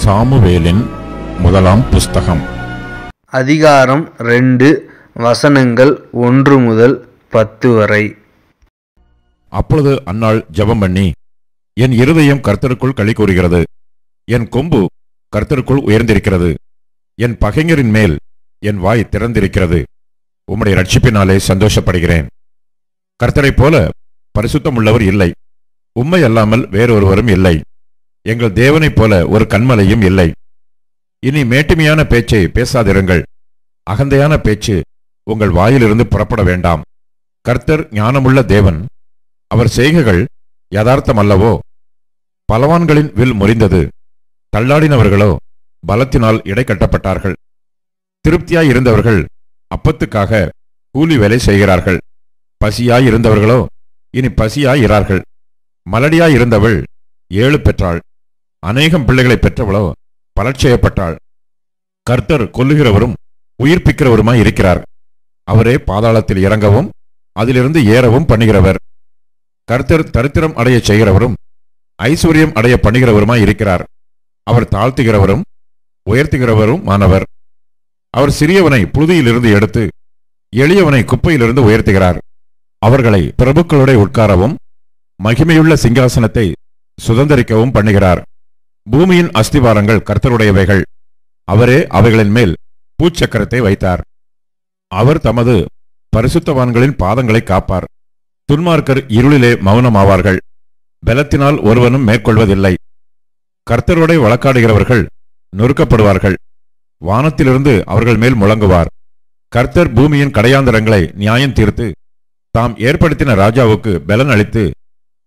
சாமுவேலின் முதலாம் புஸ்தகம் அதிகாரம் 2 வசனங்கள் 1 முதல் 10 வரை. அப்பொழுது அன்னாள் ஜெபம் பண்ணி, என் இருதயம் கர்த்தருக்குள் களி கூறுகிறது, என் கொம்பு கர்த்தருக்குள் உயர்ந்திருக்கிறது, என் பகைஞரின் மேல் என் வாய் திறந்திருக்கிறது, உம்முடைய ரட்சிப்பினாலே சந்தோஷப்படுகிறேன். கர்த்தரைப் போல பரிசுத்தம் உள்ளவர் இல்லை, உம்மை அல்லாமல் வேறொருவரும் இல்லை, எங்கள் தேவனைப் போல ஒரு கன்மலையும் இல்லை. இனி மேட்டுமையான பேச்சை பேசாதிருங்கள், அகந்தையான பேச்சு உங்கள் வாயிலிருந்து புறப்பட வேண்டாம். கர்த்தர் ஞானமுள்ள தேவன், அவர் செய்கைகள் யதார்த்தம் அல்லவோ? பலவான்களின் வில் முறிந்தது, தள்ளாடினவர்களோ பலத்தினால் இடை கட்டப்பட்டார்கள். திருப்தியாயிருந்தவர்கள் அப்பத்துக்காக கூலி வேலை செய்கிறார்கள், பசியாயிருந்தவர்களோ இனி பசியாயிரார்கள். மலடியாயிருந்தவள் 7 பெற்றாள், அநேகம் பிள்ளைகளை பெற்றவளோ பலட்சயப்பட்டாள். கர்த்தர் கொல்லுகிறவரும் உயிர்ப்பிக்கிறவருமாய் இருக்கிறார், அவரே பாதாளத்தில் இறங்கவும் அதிலிருந்து ஏறவும் பண்ணுகிறவர். கர்த்தர் தரித்திரம் அடைய செய்கிறவரும் ஐஸ்வர்யம் அடைய பண்ணுகிறவருமாய் இருக்கிறார், அவர் தாழ்த்துகிறவரும் உயர்த்துகிறவரும் ஆனவர். அவர் சிறியவனை புழுதியிலிருந்து எடுத்து எளியவனை குப்பையிலிருந்து உயர்த்துகிறார். அவர்களை பிரபுக்களோட உட்காரவும் மகிமையுள்ள சிங்காசனத்தை சுதந்தரிக்கவும் பண்ணுகிறார். பூமியின் அஸ்திவாரங்கள் கர்த்தருடையவைகள், அவரே அவைகளின் மேல் பூச்சக்கரத்தை வைத்தார். அவர் தமது பரிசுத்தவான்களின் பாதங்களை காப்பார். துன்மார்க்கர் இருளிலே மௌனமாவார்கள், பலத்தினால் ஒருவனும் மேற்கொள்வதில்லை. கர்த்தரோட வழக்காடுகிறவர்கள் நொறுக்கப்படுவார்கள், வானத்திலிருந்து அவர்கள் மேல் முழங்குவார். கர்த்தர் பூமியின் கடையாந்தரங்களை நியாயம் தீர்த்து தாம் ஏற்படுத்தின ராஜாவுக்கு பலன் அளித்து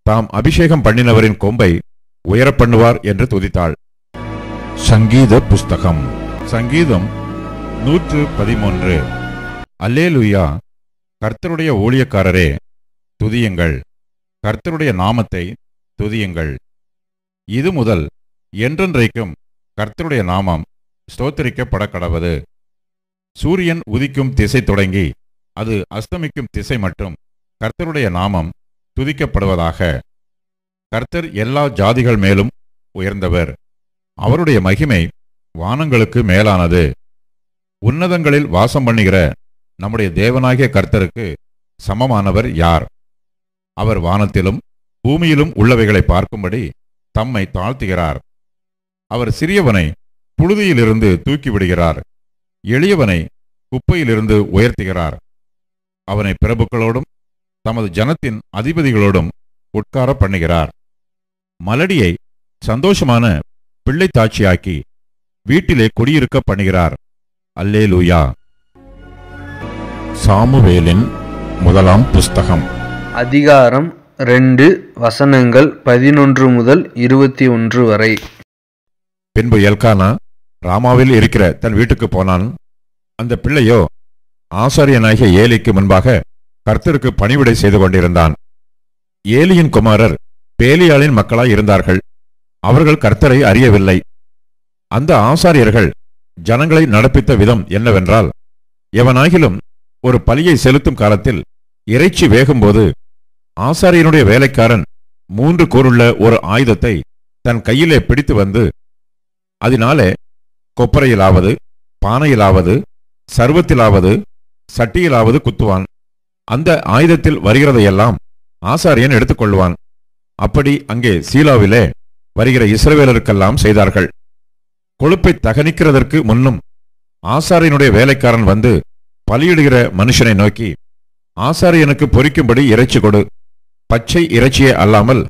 தாம் அபிஷேகம் பண்ணினவரின் கொம்பை உயரப்பண்ணுவார் என்று துதித்தாள். சங்கீத புஸ்தகம். சங்கீதம் 113. அல்லேலூயா. கர்த்தருடைய ஊழியக்காரரே துதியுங்கள், கர்த்தருடைய நாமத்தை துதியுங்கள். இது முதல் என்றென்றைக்கும் கர்த்தருடைய நாமம் ஸ்தோத்திரிக்கப்பட கடவது. சூரியன் உதிக்கும் திசை தொடங்கி அது அஸ்தமிக்கும் திசை மட்டும் கர்த்தருடைய நாமம் துதிக்கப்படுவதாக. கர்த்தர் எல்லா ஜாதிகள் மேலும் உயர்ந்தவர், அவருடைய மகிமை வானங்களுக்கு மேலானது. உன்னதங்களில் வாசம் பண்ணுகிற நம்முடைய தேவனாகிய கர்த்தருக்கு சமமானவர் யார்? அவர் வானத்திலும் பூமியிலும் உள்ளவைகளை பார்க்கும்படி தம்மை தாழ்த்துகிறார். அவர் சிறியவனை புழுதியிலிருந்து தூக்கிவிடுகிறார், எளியவனை குப்பையிலிருந்து உயர்த்துகிறார். அவனை பிரபுக்களோடும் தமது ஜனத்தின் அதிபதிகளோடும் உட்கார பண்ணுகிறார். மலடியை சந்தோஷமான பிள்ளை தாட்சியாக்கி வீட்டிலே குடியிருக்க பண்ணுகிறார். அல்லேலூயா. சாமுவேலின் முதலாம் புஸ்தகம். அதிகாரம் 2 வசனங்கள் 11 முதல் 21 வரை. பின்பு எல்கானா ராமாவில் இருக்கிற தன் வீட்டுக்கு போனான். அந்த பிள்ளையோ ஆசாரியனாகிய ஏலிக்கு முன்பாக கர்த்தருக்கு பணிவிடை செய்து கொண்டிருந்தான். ஏலியின் குமாரர் பேலியாளின் மக்களாய் இருந்தார்கள், அவர்கள் கர்த்தரை அறியவில்லை. அந்த ஆசாரியர்கள் ஜனங்களை நடப்பித்த விதம் என்னவென்றால், எவனாகிலும் ஒரு பலியை செலுத்தும் காலத்தில் இறைச்சி வேகும்போது ஆசாரியனுடைய வேலைக்காரன் 3 கூருள்ள ஒரு ஆயுதத்தை தன் கையிலே பிடித்து வந்து அதனாலே கொப்பரையிலாவது பானையிலாவது சர்வத்திலாவது சட்டியிலாவது குத்துவான். அந்த ஆயுதத்தில் வருகிறதையெல்லாம் ஆசாரியன் எடுத்துக்கொள்வான். அப்படி அங்கே சீலாவிலே வருகிற இஸ்ரவேலருக்கெல்லாம் செய்தார்கள். கொழுப்பை தகனிக்கிறதற்கு முன்னும் ஆசாரியனுடைய வேலைக்காரன் வந்து பலியிடுகிற மனுஷனை நோக்கி, ஆசாரியனுக்கு பொரிக்கும்படி இறைச்சி கொடு, பச்சை இறைச்சியே அல்லாமல்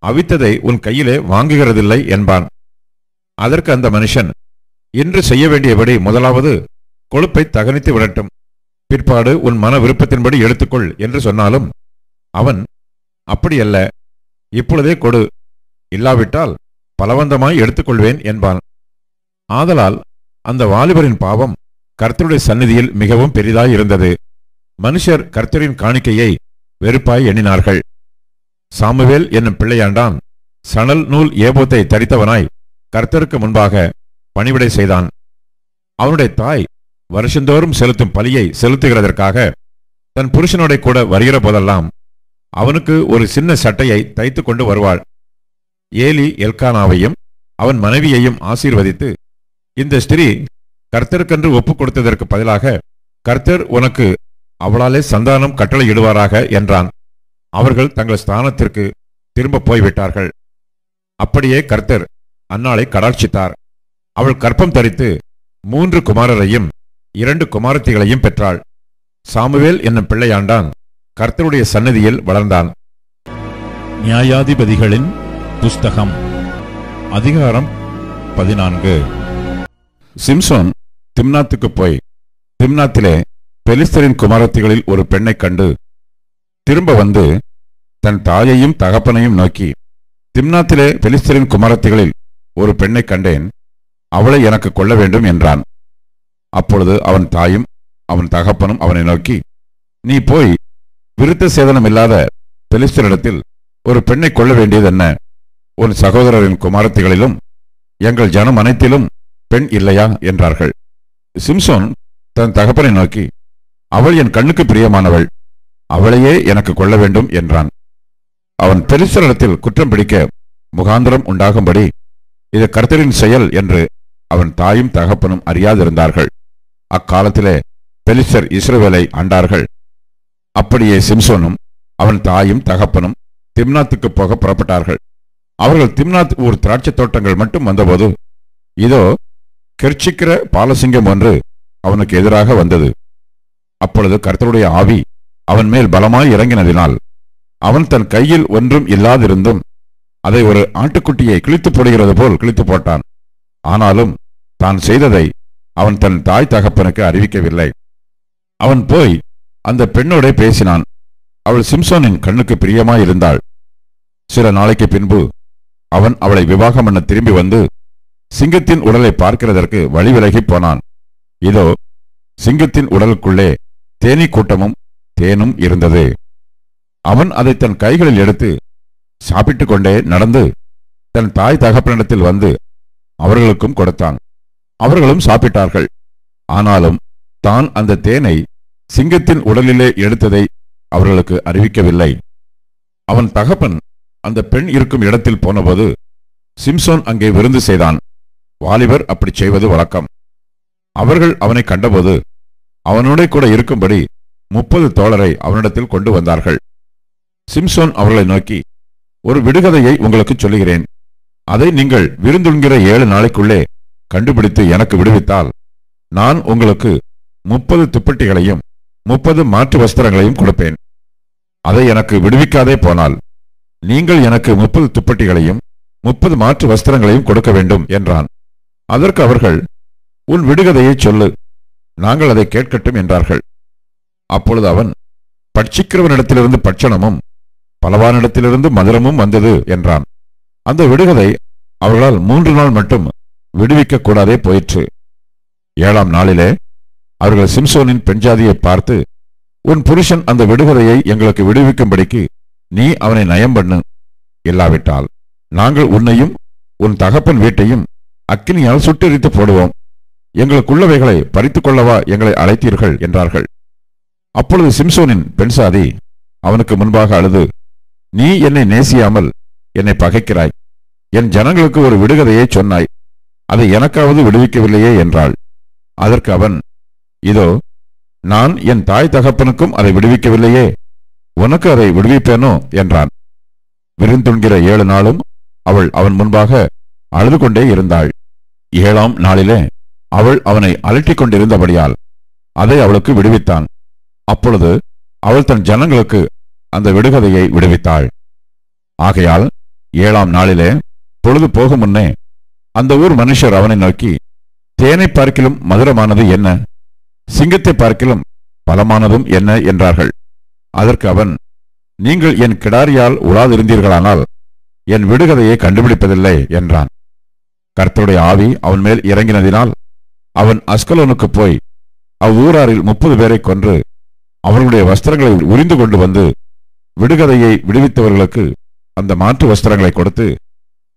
அவித்ததை உன் கையிலே வாங்குகிறதில்லை என்பான். அதற்கு அந்த மனுஷன், இன்று செய்ய வேண்டியபடி முதலாவது கொழுப்பை தகனித்து விடட்டும், பிற்பாடு உன் மன விருப்பத்தின்படி எடுத்துக்கொள் என்று சொன்னாலும் அவன், அப்படியல்ல, இப்பொழுதே கொடு, இல்லாவிட்டால் பலவந்தமாய் எடுத்துக்கொள்வேன் என்பான். ஆதலால் அந்த வாலிபரின் பாவம் கர்த்தருடைய சந்நிதியில் மிகவும் பெரிதாயிருந்தது. மனுஷர் கர்த்தரின் காணிக்கையை வெறுப்பாய் எண்ணினார்கள். சாமுவேல் என்னும் பிள்ளையாண்டான் சணல் நூல் ஏபோத்தை தரித்தவனாய் கர்த்தருக்கு முன்பாக பணிவிடை செய்தான். அவனுடைய தாய் வருஷந்தோறும் செலுத்தும் பலியை செலுத்துகிறதற்காக தன் புருஷனோட கூட வருகிற போதெல்லாம் அவனுக்கு ஒரு சின்ன சட்டையை தைத்து கொண்டு வருவாள். ஏலி எல்கானாவையும் அவன் மனைவியையும் ஆசீர்வதித்து, இந்த ஸ்திரீ கர்த்தருக்கென்று ஒப்புக் கொடுத்ததற்கு பதிலாக கர்த்தர் உனக்கு அவளாலே சந்தானம் கட்டளையிடுவாராக என்றான். அவர்கள் தங்கள் ஸ்தானத்திற்கு திரும்ப போய்விட்டார்கள். அப்படியே கர்த்தர் அன்னாளை கடாட்சித்தார். அவள் கர்ப்பம் தரித்து 3 குமாரரையும் 2 குமாரத்திகளையும் பெற்றாள். சாமுவேல் என்னும் பிள்ளையாண்டான் கர்த்தருடைய சந்நிதியில் வளர்ந்தான். நியாயாதிபதிகளின் புஸ்தகம் அதிகாரம் 14. சிம்சோன் திம்னாத்துக்கு போய் திம்னாத்திலே பெலிஸ்தரின் குமாரத்திகளில் ஒரு பெண்ணைக் கண்டு திரும்ப வந்து தன் தாயையும் தகப்பனையும் நோக்கி, திம்னாத்திலே பெலிஸ்தரின் குமாரத்திகளில் ஒரு பெண்ணைக் கண்டேன், அவளை எனக்கு கொள்ள வேண்டும் என்றான். அப்பொழுது அவன் தாயும் அவன் தகப்பனும் அவனை நோக்கி, நீ போய் விருத்த சேதனமில்லாத பெலிஸ்தரிடத்தில் ஒரு பெண்ணை கொள்ள வேண்டியதென்ன? உன் சகோதரரின் குமாரத்திகளிலும் எங்கள் ஜனம் அனைத்திலும் பெண் இல்லையா என்றார்கள். சிம்சோன் தன் தகப்பனை நோக்கி, அவள் என் கண்ணுக்கு பிரியமானவள், அவளையே எனக்கு கொள்ள வேண்டும் என்றான். அவன் பெலிஸ்தரிடத்தில் குற்றம் பிடிக்க முகாந்திரம் உண்டாகும்படி இது கர்த்தரின் செயல் என்று அவன் தாயும் தகப்பனும் அறியாதிருந்தார்கள். அக்காலத்திலே பெலிஸ்தர் இஸ்ரவேலை ஆண்டார்கள். அப்படியே சிம்சோனும் அவன் தாயும் தகப்பனும் திம்னாத்துக்கு போக புறப்பட்டார்கள். அவர்கள் திம்னாத் ஊர் திராட்சை தோட்டங்கள் மட்டும் வந்தபோது இதோ கெர்ச்சிக்கிற பாலசிங்கம் ஒன்று அவனுக்கு எதிராக வந்தது. அப்பொழுது கர்த்தருடைய ஆவி அவன் மேல் பலமாய் இறங்கினதினால் அவன் தன் கையில் ஒன்றும் இல்லாதிருந்தும் அதை ஒரு ஆட்டுக்குட்டியை கிழித்து போடுகிறது போல் கிழித்து போட்டான். ஆனாலும் தான் செய்ததை அவன் தன் தாய் தகப்பனுக்கு அறிவிக்கவில்லை. அவன் போய் அந்த பெண்ணோட பேசினான். அவள் சிம்சோனின் கண்ணுக்கு பிரியமாயிருந்தாள். சில நாளைக்கு பின்பு அவன் அவளை விவாகம் பண்ண திரும்பி வந்து சிங்கத்தின் உடலை பார்க்கிறதற்கு வழி விலகி போனான். இதோ சிங்கத்தின் உடலுக்குள்ளே தேனீ கூட்டமும் தேனும் இருந்தது. அவன் அதை தன் கைகளில் எடுத்து சாப்பிட்டுக் கொண்டே நடந்து தன் தாய் தகப்பனிடத்தில் வந்து அவர்களுக்கும் கொடுத்தான். அவர்களும் சாப்பிட்டார்கள். ஆனாலும் தான் அந்த தேனை சிங்கத்தின் உடலிலே எடுத்ததை அவர்களுக்கு அறிவிக்கவில்லை. அவன் தகப்பன் அந்த பெண் இருக்கும் இடத்தில் போனபோது சிம்சோன் அங்கே விருந்து செய்தான். வாலிபர் அப்படி செய்வது வழக்கம். அவர்கள் அவனை கண்டபோது அவனோட கூட இருக்கும்படி 30 தோழரை அவனிடத்தில் கொண்டு வந்தார்கள். சிம்சோன் அவர்களை நோக்கி, ஒரு விடுகதையை உங்களுக்கு சொல்லுகிறேன். அதை நீங்கள் விருந்துண்கிற 7 நாளைக்குள்ளே கண்டுபிடித்து எனக்கு விடுவித்தால் நான் உங்களுக்கு 30 துப்பட்டிகளையும் 30 மாற்று வஸ்திரங்களையும் கொடுப்பேன். அதை எனக்கு விடுவிக்காதே போனால் நீங்கள் எனக்கு 30 துப்பட்டிகளையும் 30 மாற்று வஸ்திரங்களையும் கொடுக்க வேண்டும் என்றான். அதற்கு அவர்கள், உன் விடுகதையை சொல்லு, நாங்கள் அதை கேட்கட்டும் என்றார்கள். அப்பொழுது அவன், பட்சிக்கிறவனிடத்திலிருந்து பட்சணமும் பலவானிடத்திலிருந்து மதுரமும் வந்தது என்றான். அந்த விடுகதை அவர்களால் 3 நாள் மட்டும் விடுவிக்க கூடாதே போயிற்று. 7ஆம் நாளிலே அவர்கள் சிம்சோனின் பெண்ஜாதியை பார்த்து, உன் புருஷன் அந்த விடுகதையை எங்களுக்கு விடுவிக்கும்படிக்கு நீ அவனை நயம் பண்ணு, இல்லாவிட்டால் நாங்கள் உன்னையும் உன் தகப்பன் வீட்டையும் அக்கினியால் சுட்டெரித்து போடுவோம். எங்களுக்குள்ளவைகளை பறித்துக் கொள்ளவா எங்களை அழைத்தீர்கள் என்றார்கள். அப்பொழுது சிம்சோனின் பெண்சாதி அவனுக்கு முன்பாக அழுது, நீ என்னை நேசியாமல் என்னை பகைக்கிறாய். என் ஜனங்களுக்கு ஒரு விடுகதையை சொன்னாய், அதை எனக்காவது விடுவிக்கவில்லையே என்றாள். அதற்கு அவன், இதோ நான் என் தாய் தகப்பனுக்கும் அதை விடுவிக்கவில்லையே, உனக்கு அதை விடுவிப்பேனோ என்றான். விருந்துண்கிற 7 நாளும் அவள் அவன் முன்பாக அழுது கொண்டே இருந்தாள். 7ஆம் நாளிலே அவள் அவனை அலட்டிக் கொண்டிருந்தபடியால் அதை அவளுக்கு விடுவித்தான். அப்பொழுது அவள் தன் ஜனங்களுக்கு அந்த விடுகதையை விடுவித்தாள். ஆகையால் 7ஆம் நாளிலே பொழுது போகும் முன்னே அந்த ஊர் மனுஷர் அவனை நோக்கி, தேனை பார்க்கிலும் மதுரமானது என்ன, சிங்கத்தை பார்க்கிலும் பலமானதும் என்ன என்றார்கள். அதற்கு அவன், நீங்கள் என் கிடாரியால் உலாதிருந்தீர்களானால் என் விடுகதையை கண்டுபிடிப்பதில்லை என்றான். கர்த்தருடைய ஆவி அவன் மேல் இறங்கினதினால் அவன் அஸ்கலோனுக்கு போய் அவ்வூராரில் 30 பேரை கொன்று அவர்களுடைய வஸ்திரங்களை உரிந்து கொண்டு வந்து விடுகதையை விடுவித்தவர்களுக்கு அந்த மாற்று வஸ்திரங்களை கொடுத்து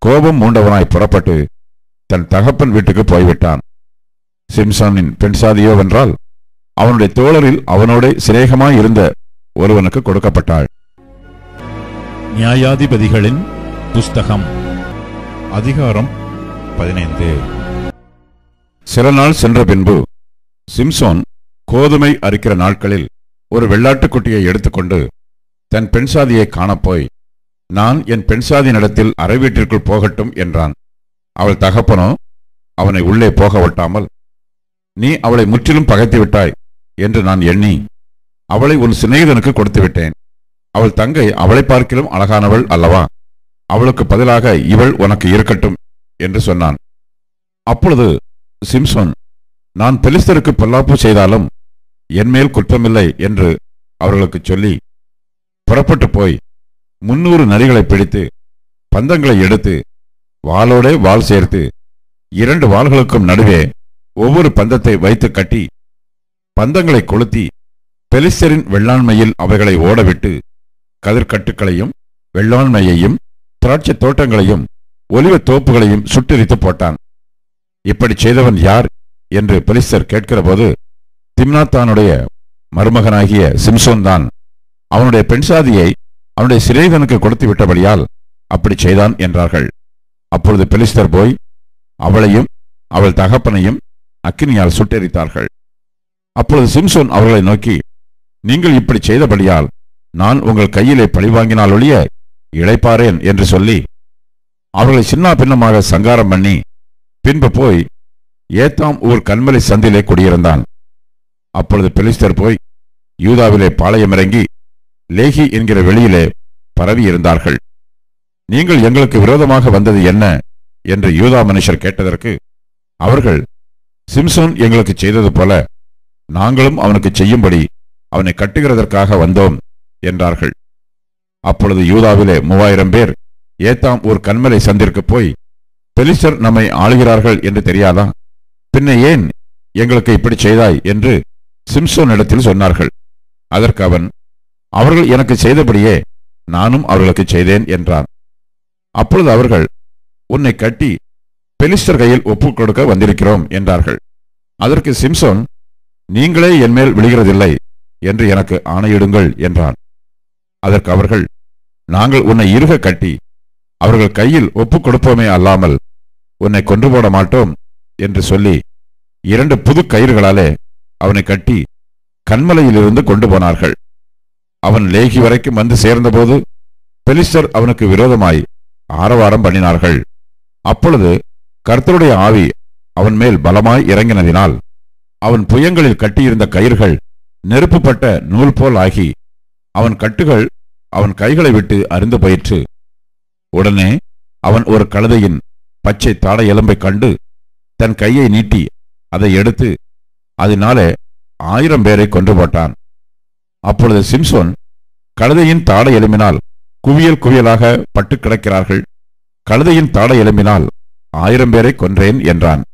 கோபம் மூண்டவனாய் புறப்பட்டு தன் தகப்பன் வீட்டுக்கு போய்விட்டான். சிம்சோனின் பெண்சாதியோவென்றால் அவனுடைய தோழரில் அவனோட சிநேகமாய் இருந்த ஒருவனுக்கு கொடுக்கப்பட்டாள். நியாயாதிபதிகளின் புஸ்தகம் அதிகாரம் 15. சில நாள் சென்ற பின்பு சிம்சோன் கோதுமை அரிக்கிற நாட்களில் ஒரு வெள்ளாட்டுக்குட்டியை எடுத்துக்கொண்டு தன் பெண்சாதியை காணப்போய், நான் என் பெண்சாதியினிடத்தில் அறை வீட்டிற்குள் போகட்டும் என்றான். அவள் தகப்பனோ அவனை உள்ளே போக ஒட்டாமல், நீ அவளை முற்றிலும் பகைத்து விட்டாய் என்று நான் எண்ணி அவளை உன் சிநேகிதனுக்கு கொடுத்து விட்டேன். அவள் தங்கை அவளை பார்க்கிலும் அழகானவள் அல்லவா? அவளுக்கு பதிலாக இவள் உனக்கு இருக்கட்டும் என்று சொன்னான். அப்பொழுது சிம்சோன், நான் பெலிஸ்தருக்கு பொல்லாப்பு செய்தாலும் என்மேல் குற்றமில்லை என்று அவர்களுக்கு சொல்லி புறப்பட்டு போய் 300 நரிகளை பிடித்து பந்தங்களை எடுத்து வாளோடே வாள் சேர்த்து 2 வாள்களுக்கும் நடுவே ஒவ்வொரு பந்தத்தை வைத்து கட்டி பந்தங்களை கொளுத்தி பெலிஸ்தரின் வெள்ளாண்மையில் அவைகளை ஓடவிட்டு கதிர்கட்டுக்களையும் வெள்ளாண்மையையும் திராட்சை தோட்டங்களையும் ஒலிவத் தோப்புகளையும் சுட்டெரித்து போட்டான். இப்படி செய்தவன் யார் என்று பெலிஸ்தர் கேட்கிறபோது, திம்னாத்தானுடைய மருமகனாகிய சிம்சோன் தான். அவனுடைய பெண்சாதியை அவனுடைய சிநேகிதனுக்கு கொடுத்து விட்டபடியால் அப்படி செய்தான் என்றார்கள். அப்பொழுது பெலிஸ்தர் போய் அவளையும் அவள் தகப்பனையும் அக்கினியால் சுட்டெரித்தார்கள். அப்பொழுது சிம்சோன் அவர்களை நோக்கி, நீங்கள் இப்படி செய்தபடியால் நான் உங்கள் கையிலே பழிவாங்கினால் ஒழிய இளைப்பாரேன் என்று சொல்லி அவர்களை சின்ன பின்னமாக சங்காரம் பண்ணி பின்பு போய் ஏத்தாம் ஊர் கன்மலை சந்திலே குடியிருந்தான். அப்பொழுது பெலிஸ்தர் போய் யூதாவிலே பாளையமிறங்கி லேகி என்கிற வெளியிலே பரவி இருந்தார்கள். நீங்கள் எங்களுக்கு விரோதமாக வந்தது என்ன என்று யூதா மனுஷர் கேட்டதற்கு அவர்கள், சிம்சோன் எங்களுக்கு செய்தது போல நாங்களும் அவனுக்கு செய்யும்படி அவனை கட்டுகிறதற்காக வந்தோம் என்றார்கள். அப்பொழுது யூதாவிலே 3000 பேர் ஏத்தாம் ஊர் கன்மலை சந்திற்கு போய், பெலிஸ்தர் நம்மை ஆளுகிறார்கள் என்று தெரியாதா? பின்ன ஏன் எங்களுக்கு இப்படி செய்தாய் என்று சிம்சோனிடத்தில் சொன்னார்கள். அதற்கு அவன், அவர்கள் எனக்கு செய்தபடியே நானும் அவர்களுக்கு செய்தேன் என்றான். அப்பொழுது அவர்கள், உன்னை கட்டி பெலிஸ்தர் கையில் ஒப்புக் கொடுக்க வந்திருக்கிறோம் என்றார்கள். அதற்கு சிம்சோன், நீங்களே என்மேல் விழுகிறதில்லை என்று எனக்கு ஆணையிடுங்கள் என்றான். அதற்கு அவர்கள், நாங்கள் உன்னை இறுக கட்டி அவர்கள் கையில் ஒப்புக் கொடுப்போமே அல்லாமல் உன்னை கொன்று போட மாட்டோம் என்று சொல்லி 2 புது கயிறுகளாலே அவனை கட்டி கன்மலையிலிருந்து கொண்டு போனார்கள். அவன் லேகி வரைக்கும் வந்து சேர்ந்தபோது பெலிஸ்தர் அவனுக்கு விரோதமாய் ஆரவாரம் பண்ணினார்கள். அப்பொழுது கர்த்தருடைய ஆவி அவன் மேல் பலமாய் இறங்கினதினால் அவன் புயங்களில் கட்டியிருந்த கயிறுகள் நெருப்புப்பட்ட நூல் போல் ஆகி அவன் கட்டுகள் அவன் கைகளை விட்டு அருந்து போயிற்று. உடனே அவன் ஒரு கழுதையின் பச்சை தாடை எலும்பை கண்டு தன் கையை நீட்டி அதை எடுத்து அதனாலே 1000 பேரை கொன்று போட்டான். அப்பொழுது சிம்சோன், கழுதையின் தாடை எலும்பினால் குவியல் குவியலாக பட்டு கிடக்கிறார்கள், கழுதையின் தாடை எலும்பினால் 1000 பேரை கொன்றேன் என்றான்.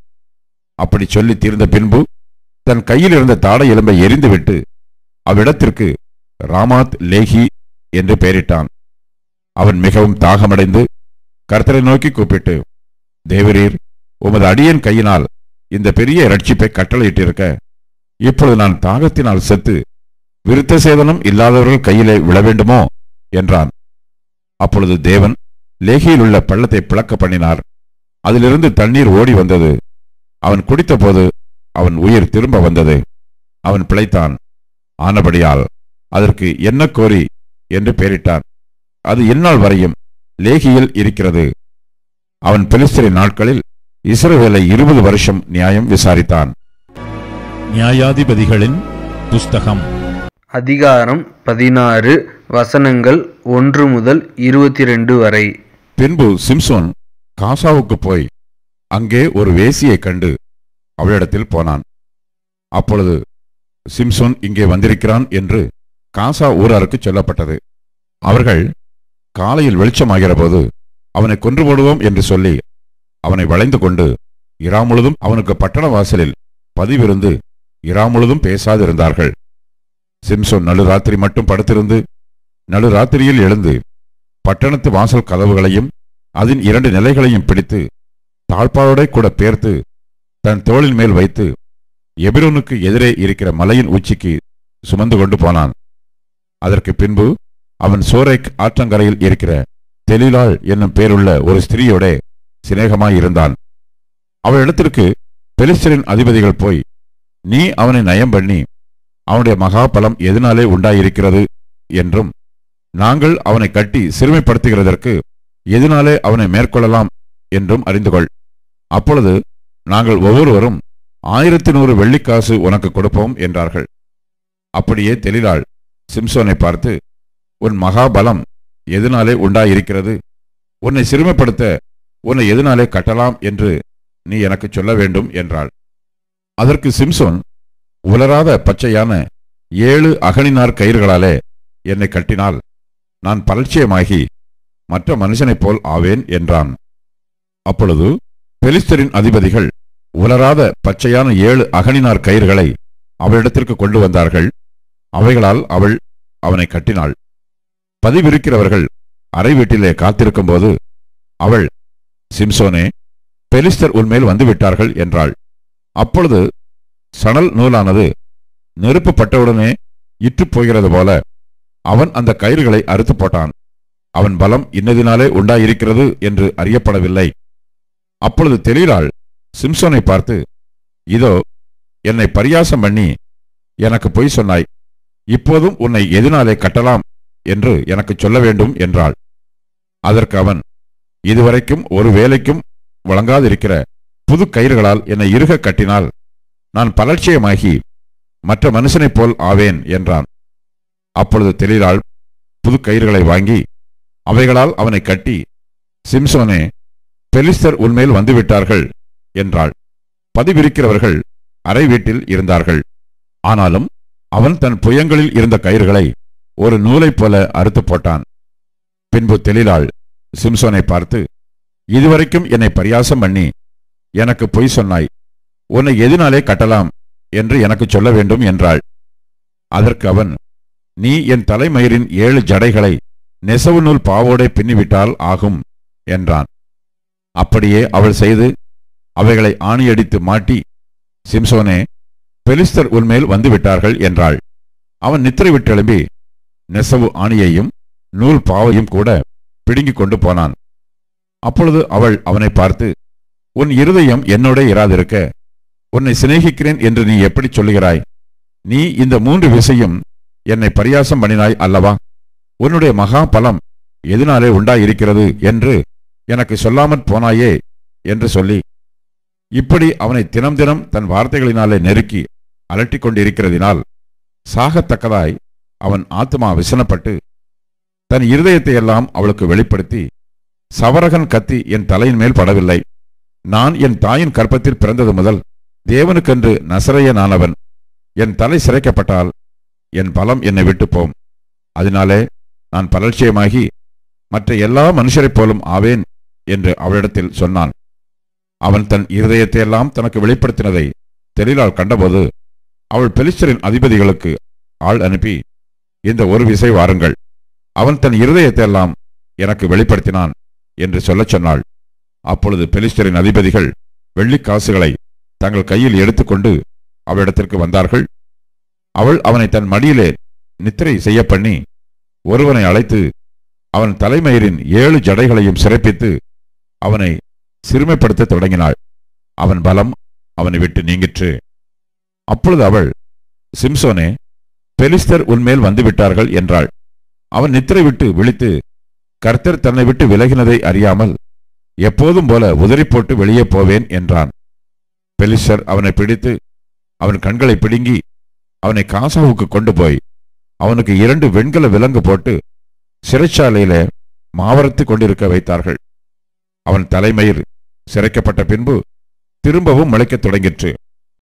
அப்படி சொல்லி தீர்ந்த பின்பு தன் கையில் இருந்த தாடை எலும்பை எரிந்துவிட்டு அவ்விடத்திற்கு ராமாத் லேகி என்று பெயரிட்டான். அவன் மிகவும் தாகமடைந்து கர்த்தரை நோக்கி கூப்பிட்டு, தேவரீர், உமது அடியேன் கையினால் இந்த பெரிய இரட்சிப்பை கட்டளையிட்டிருக்க இப்பொழுது நான் தாகத்தினால் செத்து விருத்த சேதனம் இல்லாதவர்கள் கையிலே விழ வேண்டுமோ என்றான். அப்பொழுது தேவன் லேகியில் உள்ள பள்ளத்தை பிளக்க பண்ணினார். அதிலிருந்து தண்ணீர் ஓடி வந்தது. அவன் குடித்தபோது அவன் உயிர் திரும்ப வந்தது. அவன் பிழைத்தான். ஆனபடியால் அதற்கு என்ன கோரி என்று பெயரிட்டான். அது இந்நாள் வரையும் லேகியில் இருக்கிறது. அவன் பெலிஸ்தரின் நாட்களில் இஸ்ரவேலை 20 வருஷம் நியாயம் விசாரித்தான். நியாயாதிபதிகளின் புஸ்தகம் அதிகாரம் 16 வசனங்கள் 1 முதல் 22 வரை. பின்பு சிம்சோன் காசாவுக்கு போய் அங்கே ஒரு வேசியை கண்டு அவளிடத்தில் போனான். அப்பொழுது சிம்சோன் இங்கே வந்திருக்கிறான் என்று காசா ஊராருக்கு சொல்லப்பட்டது. அவர்கள் காலையில் வெளிச்சமாகிற போது அவனை கொன்று போடுவோம் என்று சொல்லி அவனை வளைந்து கொண்டு இரா முழுதும் அவனுக்கு பட்டண வாசலில் பதிவிருந்து இரா முழுதும் பேசாதிருந்தார்கள். சிம்சோன் நடுராத்திரி மட்டும் படுத்திருந்து நடுராத்திரியில் எழுந்து பட்டணத்து வாசல் கதவுகளையும் அதன் 2 நிலைகளையும் பிடித்து தாழ்பாளோட கூட பேர்த்து தன் தோளின் மேல் வைத்து எபிரோனுக்கு எதிரே இருக்கிற மலையின் உச்சிக்கு சுமந்து கொண்டு போனான். அதற்கு பின்பு அவன் சோரேக் ஆற்றங்கரையில் இருக்கிற தெலிலாள் என்னும் பேருள்ள ஒரு ஸ்திரீயோட சிநேகமாயிருந்தான். அவளிடத்திற்கு பெலிஸ்தரின் அதிபதிகள் போய், நீ அவனை நயம் பண்ணி அவனுடைய மகாபலம் எதனாலே உண்டாயிருக்கிறது என்றும், நாங்கள் அவனை கட்டி சிறுமைப்படுத்துகிறதற்கு எதனாலே அவனை மேற்கொள்ளலாம் என்றும் அறிந்து கொள். அப்பொழுது நாங்கள் ஒவ்வொருவரும் 1100 வெள்ளிக்காசு உனக்கு கொடுப்போம் என்றார்கள். அப்படியே தெலீலாள் சிம்சோனை பார்த்து, உன் மகாபலம் எதனாலே உண்டாயிருக்கிறது? உன்னை சிறுமைப்படுத்த உன்னை எதனாலே கட்டலாம் என்று நீ எனக்கு சொல்ல வேண்டும் என்றாள். அதற்கு சிம்சோன், உலராத பச்சையான 7 அகழினார் கயிறுகளாலே என்னை கட்டினால் நான் பலட்சியமாகி மற்ற மனுஷனைப் போல் ஆவேன் என்றான். அப்பொழுது பெலிஸ்தரின் அதிபதிகள் உலராத பச்சையான 7 அகழினார் கயிறுகளை அவளிடத்திற்கு கொண்டு வந்தார்கள். அவைகளால் அவள் அவனை கட்டினாள். பதிவிருக்கிறவர்கள் அறை வீட்டிலே காத்திருக்கும் போது அவள், சிம்சோனே, பெலிஸ்தர் உன்மேல் வந்துவிட்டார்கள் என்றாள். அப்பொழுது சணல் நூலானது நெருப்பு பட்டவுடனே இற்றுப் போகிறது போல அவன் அந்த கயிறுகளை அறுத்து போட்டான். அவன் பலம் இன்னதினாலே உண்டாயிருக்கிறது என்று அறியப்படவில்லை. அப்பொழுது தெலீலாள் சிம்சோனை பார்த்து, இதோ என்னை பரியாசம் பண்ணி எனக்கு பொய் சொன்னாய். இப்போதும் உன்னை எதனாலே கட்டலாம் என்று எனக்கு சொல்ல வேண்டும் என்றாள். அதற்கு அவன், இதுவரைக்கும் ஒரு வேலைக்கும் வழங்காதிருக்கிற புது கயிறுகளால் என்னை இறுக கட்டினால் நான் பலட்சியமாகி மற்ற மனுஷனைப் போல் ஆவேன் என்றான். அப்பொழுது தெலீலாள் புது கயிறுகளை வாங்கி அவைகளால் அவனை கட்டி, சிம்சோனே, பெலிஸ்தர் உன்மேல் வந்துவிட்டார்கள் என்றாள். பதிவிருக்கிறவர்கள் அறை வீட்டில் இருந்தார்கள். ஆனாலும் அவன் தன் புயங்களில் இருந்த கயிறுகளை ஒரு நூலைப் போல அறுத்து போட்டான். பின்பு தெலீலாள் சிம்சோனை பார்த்து, இதுவரைக்கும் என்னை பரியாசம் பண்ணி எனக்கு பொய் சொன்னாய். உன்னை எதனாலே கட்டலாம் என்று எனக்கு சொல்ல வேண்டும் என்றாள். அதற்கு அவன், நீ என் தலைமயிரின் 7 ஜடைகளை நெசவு நூல் பாவோடே பின்னிவிட்டால் ஆகும் என்றான். அப்படியே அவள் செய்து அவைகளை ஆணியடித்து மாட்டி, சிம்சோனே, பெலிஸ்தர் உன்மேல் வந்துவிட்டார்கள் என்றாள். அவன் நித்திரை விட்டெழும்பி நெசவு ஆணியையும் நூல் பாவையும் கூட பிடுங்கிக் கொண்டு போனான். அப்பொழுது அவள் அவனை பார்த்து, உன் இருதயம் என்னோட இராதிருக்க உன்னை சிநேகிக்கிறேன் என்று நீ எப்படி சொல்லுகிறாய்? நீ இந்த 3 விசையும் என்னை பரியாசம் பண்ணினாய் அல்லவா? உன்னுடைய மகா பலம் எதனாலே உண்டாயிருக்கிறது என்று எனக்கு சொல்லாமற் போனாயே என்று சொல்லி, இப்படி அவனை தினம் தினம் தன் வார்த்தைகளினாலே நெருக்கி அலட்டிக் கொண்டிருக்கிறதினால் சாகத்தக்கதாய் அவன் ஆத்துமா விசனப்பட்டு தன் இருதயத்தை எல்லாம் அவளுக்கு வெளிப்படுத்தி, சவரகன் கத்தி என் தலையின் மேல் படவில்லை. நான் என் தாயின் கற்பத்தில் பிறந்தது முதல் தேவனுக்கென்று நசரேயனானவன். என் தலை சிரைக்கப்பட்டால் என் பலம் என்னை விட்டு போம். அதனாலே நான் பலட்சியமாகி மற்ற எல்லா மனுஷரைப் போலும் ஆவேன் என்று அவளிடத்தில் சொன்னான். அவன் தன் இருதயத்தையெல்லாம் தனக்கு வெளிப்படுத்தினதை தெலீலாள் கண்டபோது அவள் பெலிஸ்தரின் அதிபதிகளுக்கு ஆள் அனுப்பி, இந்த ஒரு விசை வாருங்கள், அவன் தன் இருதயத்தையெல்லாம் எனக்கு வெளிப்படுத்தினான் என்று சொல்லச் சொன்னாள். அப்பொழுது பெலிஸ்தரின் அதிபதிகள் வெள்ளிக்காசுகளை தங்கள் கையில் எடுத்துக்கொண்டு அவளிடத்திற்கு வந்தார்கள். அவள் அவனை தன் மடியிலே நித்திரை செய்ய பண்ணி ஒருவனை அழைத்து அவன் தலைமயிரின் 7 ஜடைகளையும் சிறைப்பித்து அவனை சிறுமைப்படுத்த தொடங்கினாள். அவன் பலம் அவனை விட்டு நீங்கிற்று. அப்பொழுது அவள், சிம்சோனே, பெலிஸ்தர் உன்மேல் வந்துவிட்டார்கள் என்றாள். அவன் நித்திரை விட்டு விழித்து கர்த்தர் தன்னை விட்டு விலகினதை அறியாமல் எப்போதும் போல உதறி போட்டு வெளியே போவேன் என்றான். பெலிஸ்தர் அவனை பிடித்து அவன் கண்களை பிடுங்கி அவனை காசாவுக்கு கொண்டு போய் அவனுக்கு 2 வெண்கல விலங்கு போட்டு சிறைச்சாலையில மாவரத்து கொண்டிருக்க வைத்தார்கள். அவன் தலைமயிர் சிரைக்கப்பட்ட பின்பு திரும்பவும் முளைக்கத் தொடங்கிற்று.